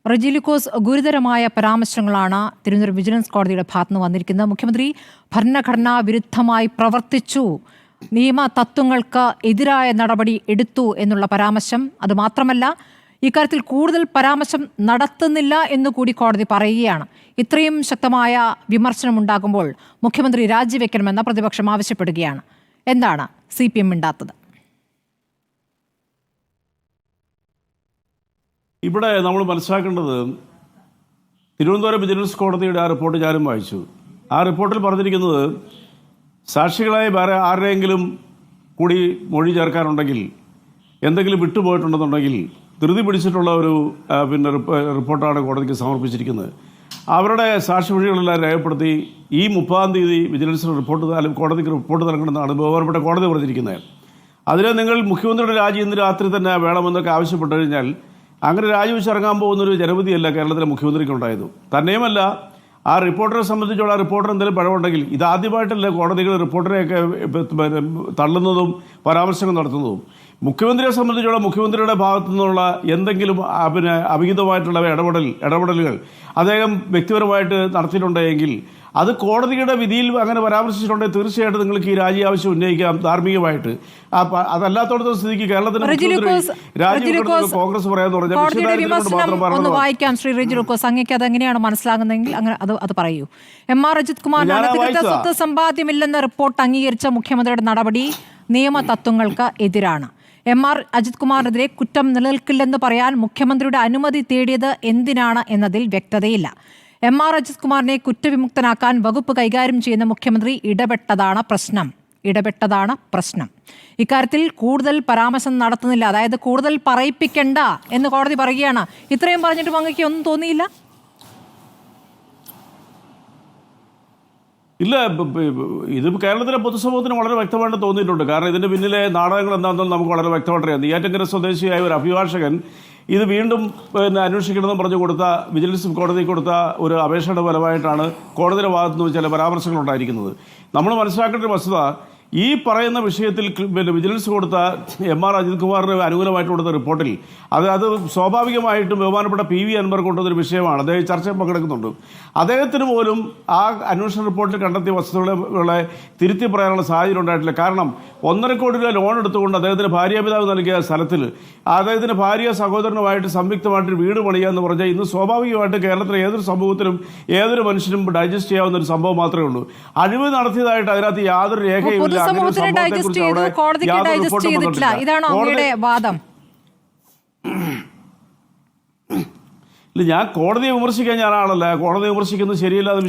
റെജി ലൂക്കോസ്, ഗുരുതരമായ പരാമർശങ്ങളാണ് തിരുവനന്തപുരം വിജിലൻസ് കോടതിയുടെ ഭാഗത്തുനിന്ന് വന്നിരിക്കുന്നത്. മുഖ്യമന്ത്രി ഭരണഘടനാ വിരുദ്ധമായി പ്രവർത്തിച്ചു, നിയമ തത്വങ്ങൾക്ക് എതിരായ നടപടി എടുത്തു എന്നുള്ള പരാമർശം. അതുമാത്രമല്ല, ഇക്കാര്യത്തിൽ കൂടുതൽ പരാമർശം നടത്തുന്നില്ല എന്നുകൂടി കോടതി പറയുകയാണ്. ഇത്രയും ശക്തമായ വിമർശനമുണ്ടാകുമ്പോൾ മുഖ്യമന്ത്രി രാജിവെക്കണമെന്ന് പ്രതിപക്ഷം ആവശ്യപ്പെടുകയാണ്. എന്താണ് CPM മിണ്ടാത്തത്? ഇവിടെ നമ്മൾ മനസ്സിലാക്കേണ്ടത്, തിരുവനന്തപുരം വിജിലൻസ് കോടതിയുടെ ആ റിപ്പോർട്ട് ഞാനും വായിച്ചു. ആ റിപ്പോർട്ടിൽ പറഞ്ഞിരിക്കുന്നത്, സാക്ഷികളായി വേറെ ആരുടെയെങ്കിലും കൂടി മൊഴി ചേർക്കാനുണ്ടെങ്കിൽ, എന്തെങ്കിലും വിട്ടുപോയിട്ടുണ്ടെന്നുണ്ടെങ്കിൽ ധൃതി പിടിച്ചിട്ടുള്ള ഒരു റിപ്പോർട്ടാണ് കോടതിക്ക് സമർപ്പിച്ചിരിക്കുന്നത്. അവരുടെ സാക്ഷിമൊഴികളെല്ലാം രേഖപ്പെടുത്തി ഈ 30-ാം തീയതി വിജിലൻസിന് കോടതിക്ക് റിപ്പോർട്ട് നൽകണമെന്നാണ് ബഹുമാനപ്പെട്ട കോടതി പറഞ്ഞിരിക്കുന്നത്. അതിന് നിങ്ങൾ മുഖ്യമന്ത്രിയുടെ രാജി ഇന്ന് രാത്രി തന്നെ വേണമെന്നൊക്കെ ആവശ്യപ്പെട്ടു കഴിഞ്ഞാൽ അങ്ങനെ രാജിവെച്ചിറങ്ങാൻ പോകുന്നൊരു ജനവിധിയല്ല കേരളത്തിലെ മുഖ്യമന്ത്രിക്ക് ഉണ്ടായത്. തന്നെയുമല്ല, ആ റിപ്പോർട്ടറെ സംബന്ധിച്ചുള്ള ആ റിപ്പോർട്ടർ എന്തെങ്കിലും പഴമുണ്ടെങ്കിൽ ഇതാദ്യമായിട്ടല്ല കോടതികൾ റിപ്പോർട്ടറെയൊക്കെ തള്ളുന്നതും പരാമർശങ്ങൾ നടത്തുന്നതും. മുഖ്യമന്ത്രിയെ സംബന്ധിച്ചുള്ള മുഖ്യമന്ത്രിയുടെ ഭാഗത്തു നിന്നുള്ള എന്തെങ്കിലും അവിഹിതമായിട്ടുള്ള ഇടപെടലുകൾ അദ്ദേഹം വ്യക്തിപരമായിട്ട് നടത്തിയിട്ടുണ്ടെങ്കിൽ അത് കോടതിയുടെ വിധിയിൽ അങ്ങനെ പരാമർശിച്ചിട്ടുണ്ടെങ്കിൽ തീർച്ചയായിട്ടും നിങ്ങൾക്ക് ഈ രാജി ആവശ്യം ഉന്നയിക്കാം ധാർമ്മികമായിട്ട്. അതല്ലാത്തോടത്തോളം സ്ഥിതിക്ക് കേരളത്തിലെ കോൺഗ്രസ് പറയാന്ന് പറഞ്ഞാൽ വായിക്കാം. ശ്രീ റെജി ലൂക്കോസ്, അങ്ങേക്ക് അതെങ്ങനെയാണ് മനസ്സിലാകുന്നതെങ്കിൽ അങ്ങനെ അത് പറയൂ. MR അജിത് കുമാറിന് സ്വത്ത് സമ്പാദ്യമില്ലെന്ന റിപ്പോർട്ട് അംഗീകരിച്ച മുഖ്യമന്ത്രിയുടെ നടപടി നിയമ തത്വങ്ങൾക്ക് എതിരാണ്. MR അജിത് കുമാറിനെതിരെ കുറ്റം നിലനിൽക്കില്ലെന്ന് പറയാൻ മുഖ്യമന്ത്രിയുടെ അനുമതി തേടിയത് എന്തിനാണ് എന്നതിൽ വ്യക്തതയില്ല. MR അജിത് കുമാറിനെ കുറ്റവിമുക്തനാക്കാൻ വകുപ്പ് കൈകാര്യം ചെയ്യുന്ന മുഖ്യമന്ത്രി ഇടപെട്ടതാണ് പ്രശ്നം. ഇക്കാര്യത്തിൽ കൂടുതൽ പരാമർശം നടത്തുന്നില്ല, അതായത് കൂടുതൽ പറയിപ്പിക്കണ്ട എന്ന് കോടതി പറയുകയാണ്. ഇത്രയും പറഞ്ഞിട്ടും അങ്ങേക്ക് ഒന്നും തോന്നിയില്ല? ഇല്ല, ഇത് കേരളത്തിലെ പൊതുസമൂഹത്തിന് വളരെ വ്യക്തമായിട്ട് തോന്നിയിട്ടുണ്ട്. കാരണം ഇതിന്റെ പിന്നിലെ നാടകങ്ങൾ എന്താണെന്ന് നമുക്ക് വളരെ വ്യക്തമായിട്ട് അറിയാം. നെയ്യാറ്റിൻകര സ്വദേശിയായ ഒരു അഭിഭാഷകൻ ഇത് വീണ്ടും അന്വേഷിക്കണമെന്ന് പറഞ്ഞു വിജിലൻസ് കോടതി കൊടുത്ത ഒരു അപേക്ഷയുടെ ഫലമായിട്ടാണ് കോടതിയുടെ ഭാഗത്തുനിന്ന് ചില പരാമർശങ്ങൾ ഉണ്ടായിരിക്കുന്നത്. നമ്മൾ മനസ്സിലാക്കേണ്ട ഒരു വസ്തുത, ഈ പറയുന്ന വിഷയത്തിൽ വിജിലൻസ് കൊടുത്ത MR അജിത് കുമാറിന് അനുകൂലമായിട്ട് കൊടുത്ത റിപ്പോർട്ടിൽ അത് സ്വാഭാവികമായിട്ടും ബഹുമാനപ്പെട്ട PV അൻവർ കൊണ്ടുവന്നൊരു വിഷയമാണ്. അദ്ദേഹം ചർച്ചയിൽ പങ്കെടുക്കുന്നുണ്ട്. അദ്ദേഹത്തിന് പോലും ആ അന്വേഷണ റിപ്പോർട്ടിൽ കണ്ടെത്തിയ വസ്തുതകളെ തിരുത്തി പറയാനുള്ള സാഹചര്യം ഉണ്ടായിട്ടില്ല. കാരണം 1.5 കോടി രൂപ ലോൺ എടുത്തുകൊണ്ട് അദ്ദേഹത്തിന് ഭാര്യാപിതാവ് നൽകിയ സ്ഥലത്തിൽ അദ്ദേഹത്തിന്റെ ഭാര്യ സഹോദരനുമായിട്ട് സംയുക്തമായിട്ട് വീട് പണിയുക എന്ന് പറഞ്ഞാൽ ഇന്ന് സ്വാഭാവികമായിട്ട് കേരളത്തിലെ ഏതൊരു സമൂഹത്തിലും ഏതൊരു മനുഷ്യനും ഡൈജസ്റ്റ് ചെയ്യാവുന്ന ഒരു സംഭവം മാത്രമേ ഉള്ളൂ. അഴിമതി നടത്തിയതായിട്ട് അതിനകത്ത് യാതൊരു രേഖയും ഇതാണോ അങ്ങയുടെ വാദം? ഇല്ല, ഞാൻ കോടതിയെ വിമർശിക്കാൻ ഞാനാണല്ല. കോടതിയെ വിമർശിക്കുന്നത് ശരിയല്ലാതെ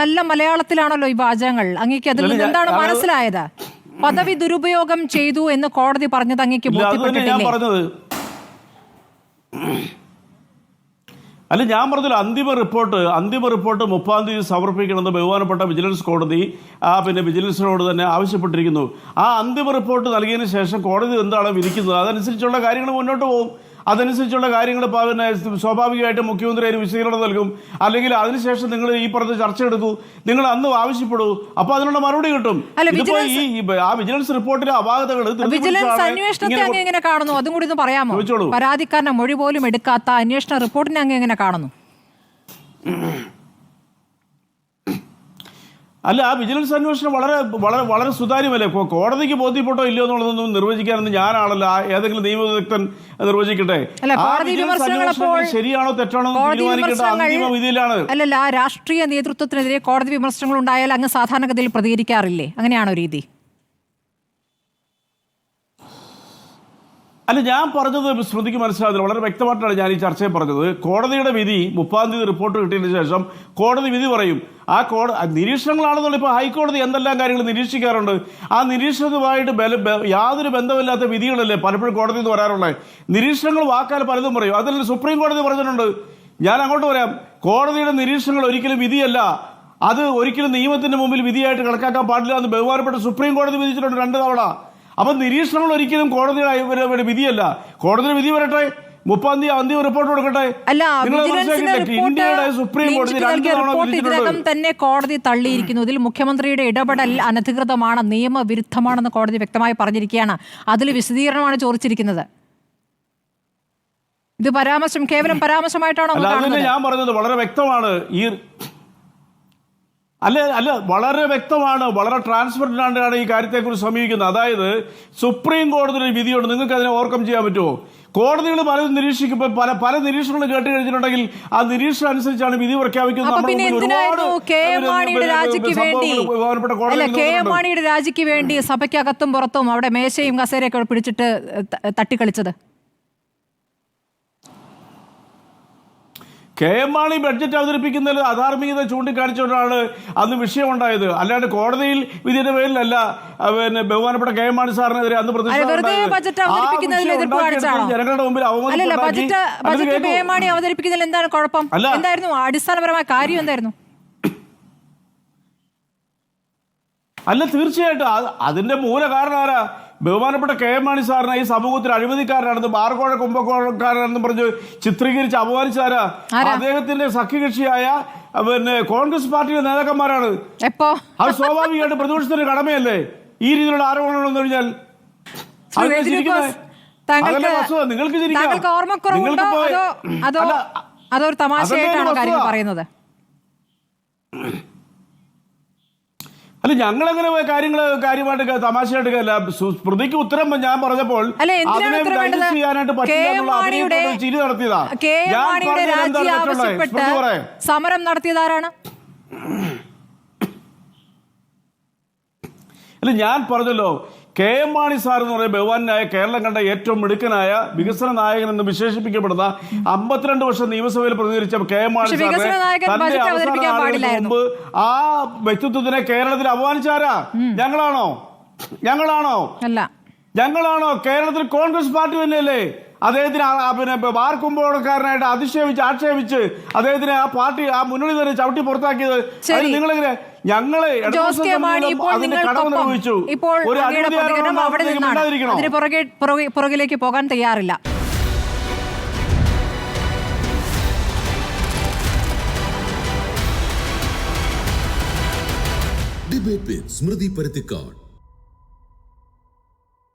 നല്ല മലയാളത്തിലാണല്ലോ ഈ വാചകങ്ങൾ. അങ്ങേക്ക് അതിൽ നിന്ന് എന്താണ് മനസ്സിലായത്? പദവി ദുരുപയോഗം ചെയ്തു എന്ന് കോടതി പറഞ്ഞത് അങ്ങേക്ക് ബോധ്യപ്പെട്ടിട്ടില്ലേ? ഞാൻ പറഞ്ഞല്ലോ, അന്തിമ റിപ്പോർട്ട് 30-ാം തീയതി സമർപ്പിക്കണമെന്ന് ബഹുമാനപ്പെട്ട വിജിലൻസ് കോടതി വിജിലൻസിനോട് തന്നെ ആവശ്യപ്പെട്ടിരിക്കുന്നു. ആ അന്തിമ റിപ്പോർട്ട് നൽകിയതിന് ശേഷം കോടതി എന്താണ് വിധിക്കുന്നത് അതനുസരിച്ചുള്ള കാര്യങ്ങൾ മുന്നോട്ട് പോകും. അതനുസരിച്ചുള്ള കാര്യങ്ങൾ സ്വാഭാവികമായിട്ടും മുഖ്യമന്ത്രി അതിന് വിശദീകരണം നൽകും. അല്ലെങ്കിൽ അതിനുശേഷം നിങ്ങൾ ഈ പറഞ്ഞ ചർച്ച എടുക്കൂ, നിങ്ങൾ അന്ന് ആവശ്യപ്പെടൂ, അപ്പൊ അതിനുള്ള മറുപടി കിട്ടും. ആ വിജിലൻസ് റിപ്പോർട്ടിലെ അപാകതകൾ എങ്ങനെ കാണുന്നു? അതും കൂടി ഒന്ന് പറയാമോ? പരാതിക്കാരന്റെ മൊഴി പോലും എടുക്കാത്ത അന്വേഷണ റിപ്പോർട്ടിനെ അങ്ങ് എങ്ങനെ കാണുന്നു? അല്ല, ആ വിജിലൻസ് അന്വേഷണം വളരെ വളരെ വളരെ സുതാര്യമല്ലേ? കോടതിക്ക് ബോധ്യപ്പെട്ടോ ഇല്ലയോ എന്നുള്ളതൊന്നും നിർവചിക്കാനൊന്നും ഞാനാണല്ലോ. ഏതെങ്കിലും നിയമവിദഗ്ധൻ നിർവചിക്കട്ടെ. ശരിയാണോ തെറ്റാണോ തീരുമാനിക്കേണ്ട അന്തിമ വിധിയിലാണ്. അല്ലല്ല, രാഷ്ട്രീയ നേതൃത്വത്തിനെതിരെ കോടതി വിമർശനങ്ങൾ ഉണ്ടായാൽ അങ്ങ് സാധാരണഗതിയിൽ പ്രതികരിക്കാറില്ലേ? അങ്ങനെയാണോ രീതി? അല്ല, ഞാൻ പറഞ്ഞത് ശ്രുതിക്ക് മനസ്സിലാകുന്നില്ല. വളരെ വ്യക്തമായിട്ടാണ് ഞാൻ ഈ ചർച്ചയിൽ പറഞ്ഞത്. കോടതിയുടെ വിധി 30-ാം തീയതി റിപ്പോർട്ട് കിട്ടിയതിന് ശേഷം കോടതി വിധി പറയും. ആ നിരീക്ഷണങ്ങളാണെന്നുള്ള ഇപ്പോൾ ഹൈക്കോടതി എന്തെല്ലാം കാര്യങ്ങൾ നിരീക്ഷിക്കാറുണ്ട്. ആ നിരീക്ഷണവുമായിട്ട് യാതൊരു ബന്ധമില്ലാത്ത വിധികളല്ലേ പലപ്പോഴും കോടതി എന്ന് പറയാറുള്ളത്. നിരീക്ഷണങ്ങൾ വാക്കാൽ പലതും പറയും. അതിൽ സുപ്രീം കോടതി പറഞ്ഞിട്ടുണ്ട്. ഞാൻ അങ്ങോട്ട് പറയാം, കോടതിയുടെ നിരീക്ഷണങ്ങൾ ഒരിക്കലും വിധിയല്ല, അത് ഒരിക്കലും നിയമത്തിന്റെ മുമ്പിൽ വിധിയായിട്ട് കണക്കാക്കാൻ പാടില്ല എന്ന് ബഹുമാനപ്പെട്ട സുപ്രീം കോടതി വിധിച്ചിട്ടുണ്ട് 2 തവണ. അപ്പൊ നിരീക്ഷണങ്ങൾ ഒരിക്കലും കോടതിയുടെ വിധിയല്ല. കോടതിയുടെ വിധി വരട്ടെ, 30-ാം തീയതി അന്തിമ റിപ്പോർട്ട് കൊടുക്കട്ടെ. ഇന്ത്യയുടെ സുപ്രീം കോടതി ഇതിനകം തന്നെ കോടതി തള്ളിയിരിക്കുന്നു. ഇതിൽ മുഖ്യമന്ത്രിയുടെ ഇടപെടൽ അനധികൃതമാണ്, നിയമവിരുദ്ധമാണെന്ന് കോടതി വ്യക്തമായി പറഞ്ഞിരിക്കുകയാണ്. അതിൽ വിശദീകരണമാണ് ചോദിച്ചിരിക്കുന്നത്. ഇത് പരാമർശം കേവലം പരാമർശമായിട്ടാണോ അല്ല, അതിനെ കാണുന്നത്? ഞാൻ പറഞ്ഞത് വളരെ വ്യക്തമാണ്. അല്ല വളരെ വ്യക്തമാണ്, വളരെ ട്രാൻസ്പെറന്റ് ആണ് ഈ കാര്യത്തെക്കുറിച്ച് സമീപിക്കുന്നത്. അതായത് സുപ്രീം കോടതിയുടെ വിധിയോട് നിങ്ങൾക്ക് അതിനെ ഓവർകം ചെയ്യാൻ പറ്റുമോ? കോടതികൾ പലതും നിരീക്ഷിക്കുമ്പോൾ പല നിരീക്ഷണങ്ങൾ കേട്ട് കഴിഞ്ഞിട്ടുണ്ടെങ്കിൽ ആ നിരീക്ഷണം അനുസരിച്ചാണ് വിധി പ്രഖ്യാപിക്കുന്നത്. പിന്നെ എന്തിനായിരുന്നു കെ എം മാണിയുടെ രാജിക്ക് വേണ്ടി സഭയ്ക്കകത്തും പുറത്തും അവിടെ മേശയും കസേരയൊക്കെ പിടിച്ചിട്ട് തട്ടിക്കളിച്ചത്? കെ എം മാണി ബഡ്ജറ്റ് അവതരിപ്പിക്കുന്നതിൽ അധാർമികത ചൂണ്ടിക്കാണിച്ചുകൊണ്ടാണ് അന്ന് വിഷയമുണ്ടായത്. അല്ലാണ്ട് കോടതിയിൽ വിധിയുടെ പേരിലല്ല പിന്നെ ബഹുമാനപ്പെട്ട കെ എം മാണി സാറിനെതിരെ അന്ന് ജനങ്ങളുടെ മുമ്പിൽ അവതരിപ്പിക്കുന്നതിൽ എന്താണ് കുഴപ്പം? എന്തായിരുന്നു അടിസ്ഥാനപരമായ കാര്യം? എന്തായിരുന്നു? അല്ല, തീർച്ചയായിട്ടും അതിന്റെ മൂല കാരണം ആരാ? ബഹുമാനപ്പെട്ട കെ എം മാണി സാറിനെ ഈ സമൂഹത്തിൽ അഴിമതിക്കാരനാണെന്ന് ബാർകോഴ കുംഭകോണക്കാരനാണെന്ന് പറഞ്ഞ് ചിത്രീകരിച്ച് അപമാനിച്ചാരാ? അദ്ദേഹത്തിന്റെ സഖ്യകക്ഷിയായ പിന്നെ കോൺഗ്രസ് പാർട്ടിയുടെ നേതാക്കന്മാരാണ്. അത് സ്വാഭാവികമായിട്ട് പ്രതിപക്ഷത്തിന്റെ കടമയല്ലേ ഈ രീതിയിലുള്ള ആരോപണങ്ങൾ എന്ന് കഴിഞ്ഞാൽ? നിങ്ങൾക്ക് അതൊരു തമാശയായിട്ടാണ് കാര്യങ്ങൾ പറയുന്നത്. അല്ല, ഞങ്ങളങ്ങനെ കാര്യമായിട്ട് തമാശയായിട്ട് സ്മൃതിക്ക് ഉത്തരം ഞാൻ പറഞ്ഞപ്പോൾ അതിനെ ചെയ്യാനായിട്ട് പറ്റില്ല ചിരി നടത്തിയതാ. സമരം നടത്തിയതാരാണ്? അല്ല, ഞാൻ പറഞ്ഞല്ലോ, കെ എം മാണി സാർ എന്ന് പറയുന്ന ബഹുമാനായ കേരളം കണ്ട ഏറ്റവും മിടുക്കനായ വികസന നായകൻ എന്ന് വിശേഷിപ്പിക്കപ്പെടുന്ന 52 വർഷം നിയമസഭയിൽ പ്രതികരിച്ച കെ എം മാണി സാറിനെ തന്റെ അവസാന മുമ്പ് ആ വ്യക്തിത്വത്തിനെ കേരളത്തിൽ അപമാനിച്ചാരാ? ഞങ്ങളാണോ? കേരളത്തിൽ കോൺഗ്രസ് പാർട്ടി തന്നെയല്ലേ അദ്ദേഹത്തിന് പിന്നെ ബാർ കുംഭകോണക്കാരനായിട്ട് ആക്ഷേപിച്ച് അദ്ദേഹത്തിന് ആ പാർട്ടി ആ മുന്നണി തന്നെ ചവിട്ടി പുറത്താക്കിയത്? നിങ്ങളെങ്ങനെ ഞങ്ങളെ പുറകിലേക്ക് പോകാൻ തയ്യാറില്ല. ഡിബേറ്റ് വിത്ത് സ്മൃതി പരുത്തിക്കാട്.